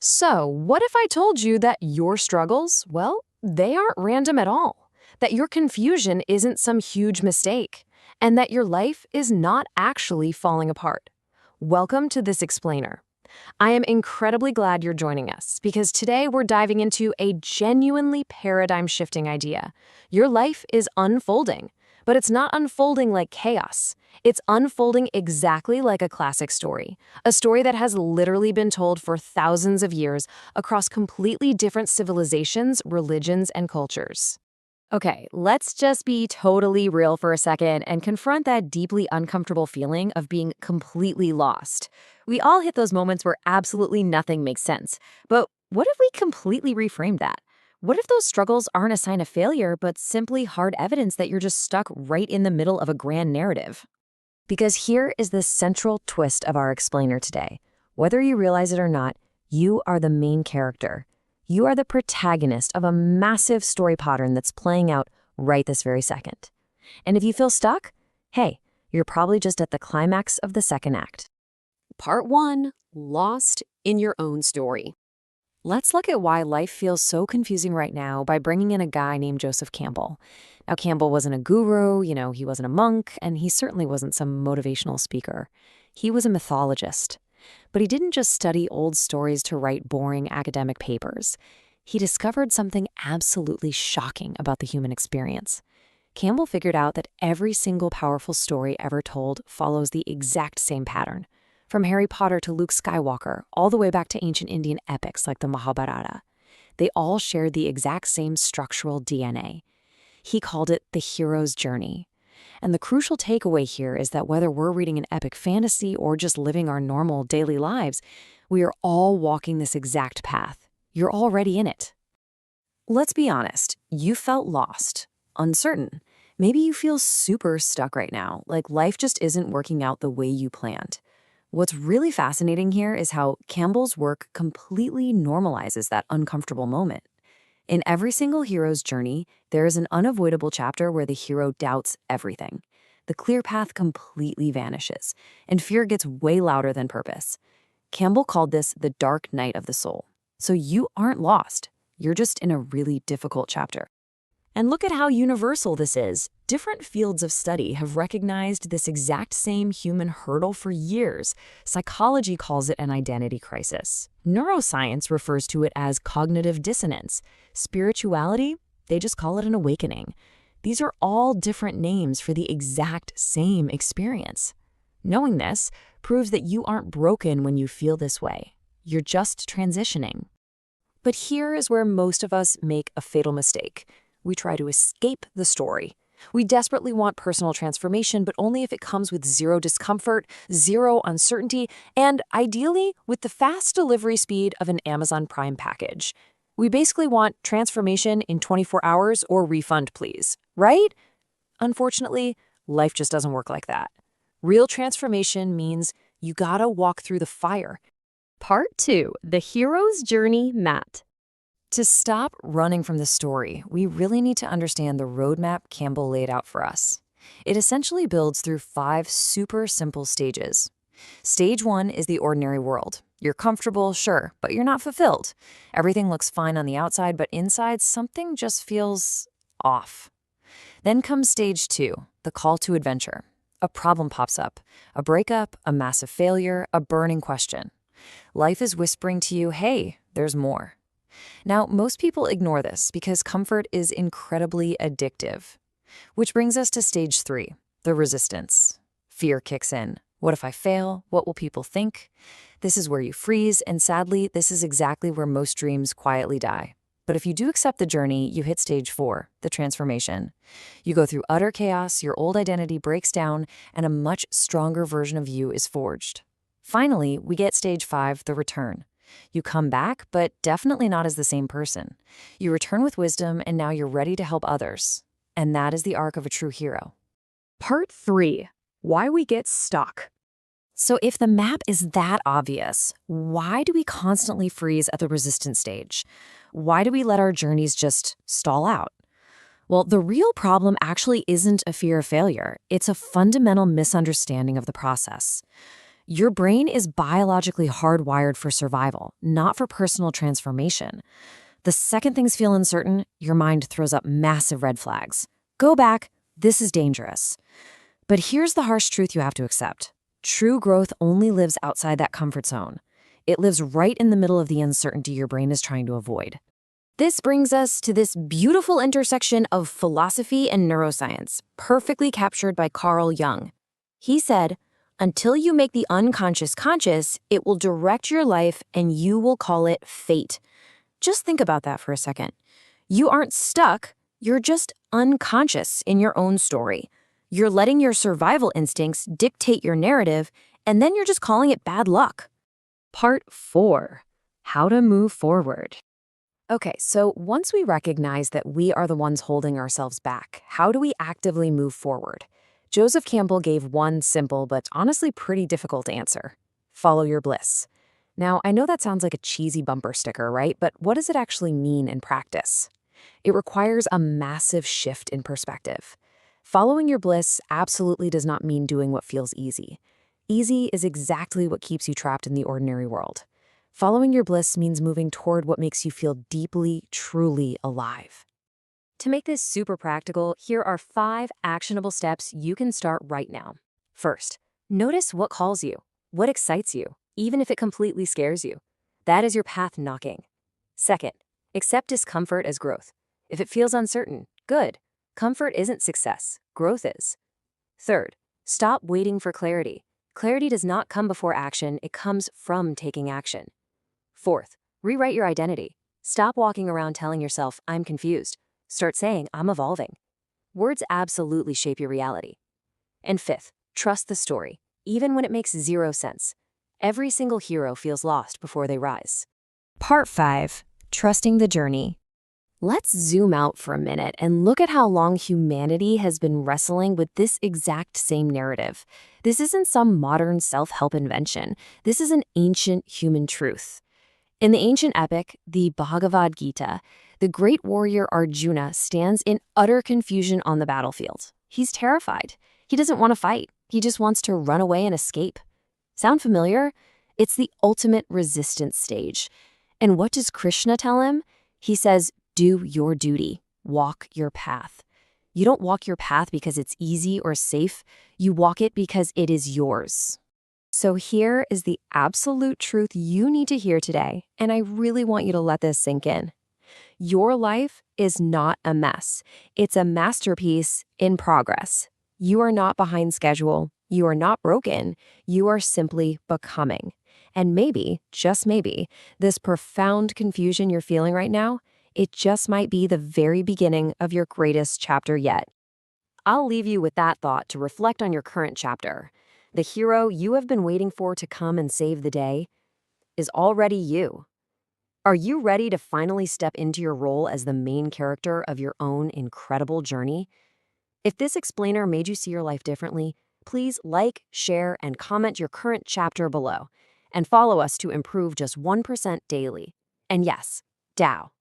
So, what if I told you that your struggles, well, they aren't random at all? That your confusion isn't some huge mistake? And that your life is not actually falling apart? Welcome to This Explainer. I am incredibly glad you're joining us because today we're diving into a genuinely paradigm-shifting idea. Your life is unfolding, but it's not unfolding like chaos. It's unfolding exactly like a classic story, a story that has literally been told for thousands of years across completely different civilizations, religions, and cultures. Okay, let's just be totally real for a second and confront that deeply uncomfortable feeling of being completely lost. We all hit those moments where absolutely nothing makes sense. But what if we completely reframed that? What if those struggles aren't a sign of failure, but simply hard evidence that you're just stuck right in the middle of a grand narrative? Because here is the central twist of our explainer today. Whether you realize it or not, you are the main character. You are the protagonist of a massive story pattern that's playing out right this very second. And if you feel stuck, hey, you're probably just at the climax of the second act. Part 1. Lost in your own story. Let's look at why life feels so confusing right now by bringing in a guy named Joseph Campbell. Now, Campbell wasn't a guru, he wasn't a monk, and he certainly wasn't some motivational speaker. He was a mythologist. But he didn't just study old stories to write boring academic papers. He discovered something absolutely shocking about the human experience. Campbell figured out that every single powerful story ever told follows the exact same pattern. From Harry Potter to Luke Skywalker, all the way back to ancient Indian epics like the Mahabharata. They all shared the exact same structural DNA. He called it the hero's journey. And the crucial takeaway here is that whether we're reading an epic fantasy or just living our normal daily lives, we are all walking this exact path. You're already in it. Let's be honest, you felt lost, uncertain. Maybe you feel super stuck right now, like life just isn't working out the way you planned. What's really fascinating here is how Campbell's work completely normalizes that uncomfortable moment. In every single hero's journey, there is an unavoidable chapter where the hero doubts everything. The clear path completely vanishes, and fear gets way louder than purpose. Campbell called this the dark night of the soul. So you aren't lost. You're just in a really difficult chapter. And look at how universal this is. Different fields of study have recognized this exact same human hurdle for years. Psychology calls it an identity crisis. Neuroscience refers to it as cognitive dissonance. Spirituality, they just call it an awakening. These are all different names for the exact same experience. Knowing this proves that you aren't broken when you feel this way. You're just transitioning. But here is where most of us make a fatal mistake. We try to escape the story. We desperately want personal transformation, but only if it comes with zero discomfort, zero uncertainty, and ideally with the fast delivery speed of an Amazon Prime package. We basically want transformation in 24 hours or refund, please, right? Unfortunately, life just doesn't work like that. Real transformation means you gotta walk through the fire. Part 2. The hero's journey map. To stop running from the story, we really need to understand the roadmap Campbell laid out for us. It essentially builds through 5 super simple stages. Stage 1 is the ordinary world. You're comfortable, sure, but you're not fulfilled. Everything looks fine on the outside, but inside something just feels off. Then comes stage 2, the call to adventure. A problem pops up, a breakup, a massive failure, a burning question. Life is whispering to you, hey, there's more. Now, most people ignore this because comfort is incredibly addictive. Which brings us to stage 3, the resistance. Fear kicks in. What if I fail? What will people think? This is where you freeze, and sadly, this is exactly where most dreams quietly die. But if you do accept the journey, you hit stage 4, the transformation. You go through utter chaos, your old identity breaks down, and a much stronger version of you is forged. Finally, we get stage 5, the return. You come back, but definitely not as the same person. You return with wisdom, and now you're ready to help others. And that is the arc of a true hero. Part 3. Why we get stuck. So if the map is that obvious, why do we constantly freeze at the resistance stage? Why do we let our journeys just stall out? Well, the real problem actually isn't a fear of failure. It's a fundamental misunderstanding of the process. Your brain is biologically hardwired for survival, not for personal transformation. The second things feel uncertain, your mind throws up massive red flags. Go back, this is dangerous. But here's the harsh truth you have to accept. True growth only lives outside that comfort zone. It lives right in the middle of the uncertainty your brain is trying to avoid. This brings us to this beautiful intersection of philosophy and neuroscience, perfectly captured by Carl Jung. He said, "Until you make the unconscious conscious, it will direct your life and you will call it fate." Just think about that for a second. You aren't stuck, you're just unconscious in your own story. You're letting your survival instincts dictate your narrative, and then you're just calling it bad luck. Part 4. How to move forward. Okay, so once we recognize that we are the ones holding ourselves back, how do we actively move forward? Joseph Campbell gave one simple but honestly pretty difficult answer. Follow your bliss. Now, I know that sounds like a cheesy bumper sticker, right? But what does it actually mean in practice? It requires a massive shift in perspective. Following your bliss absolutely does not mean doing what feels easy. Easy is exactly what keeps you trapped in the ordinary world. Following your bliss means moving toward what makes you feel deeply, truly alive. To make this super practical, here are 5 actionable steps you can start right now. First, notice what calls you, what excites you, even if it completely scares you. That is your path knocking. Second, accept discomfort as growth. If it feels uncertain, good. Comfort isn't success, growth is. Third, stop waiting for clarity. Clarity does not come before action, it comes from taking action. Fourth, rewrite your identity. Stop walking around telling yourself, "I'm confused." Start saying, "I'm evolving." Words absolutely shape your reality. And fifth, trust the story, even when it makes zero sense. Every single hero feels lost before they rise. Part 5. Trusting the journey. Let's zoom out for a minute and look at how long humanity has been wrestling with this exact same narrative. This isn't some modern self-help invention. This is an ancient human truth. In the ancient epic, the Bhagavad Gita, the great warrior Arjuna stands in utter confusion on the battlefield. He's terrified. He doesn't want to fight. He just wants to run away and escape. Sound familiar? It's the ultimate resistance stage. And what does Krishna tell him? He says, do your duty. Walk your path. You don't walk your path because it's easy or safe. You walk it because it is yours. So here is the absolute truth you need to hear today, and I really want you to let this sink in. Your life is not a mess. It's a masterpiece in progress. You are not behind schedule. You are not broken. You are simply becoming. And maybe, just maybe, this profound confusion you're feeling right now, it just might be the very beginning of your greatest chapter yet. I'll leave you with that thought to reflect on your current chapter. The hero you have been waiting for to come and save the day is already you. Are you ready to finally step into your role as the main character of your own incredible journey? If this explainer made you see your life differently, please like, share, and comment your current chapter below. And follow us to improve just 1% daily. And yes, Dow.